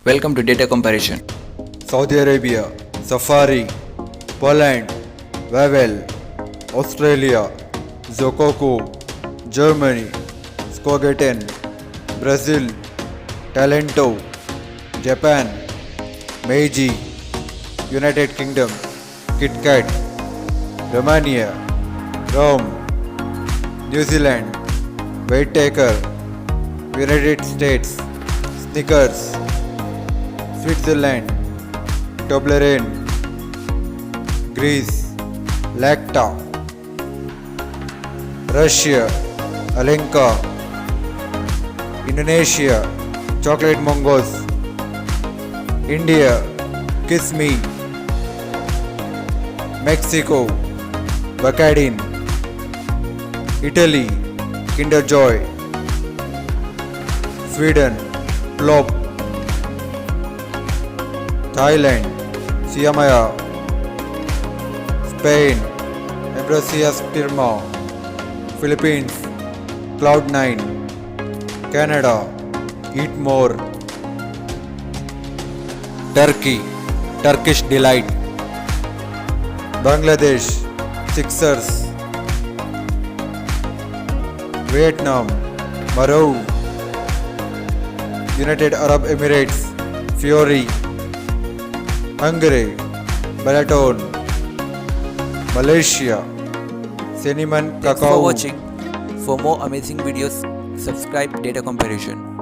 Welcome to Data Comparison. Saudi Arabia, Safari, Poland, Wavell, Australia, Zococo, Germany, Skogeten, Brazil, Talento, Japan, Meiji, United Kingdom, KitKat, Romania, Rome, New Zealand, Whitaker, United States, Snickers, Switzerland, Toblerone, Greece, Lacta, Russia, Alenka, Indonesia, Chocolate Mongos, India, Kiss Me, Mexico, Bacadin, Italy, Kinder Joy, Sweden, Plop, Thailand, Siamaya, Spain, Ambrosia Sperma, Philippines, Cloud9, Canada, Eat More, Turkey, Turkish Delight, Bangladesh, Sixers, Vietnam, Marou, United Arab Emirates, Fiori, Hungary, Balaton, Malaysia, Cinnamon Thanks Cacao. for watching. For more amazing videos, subscribe Data Comparison.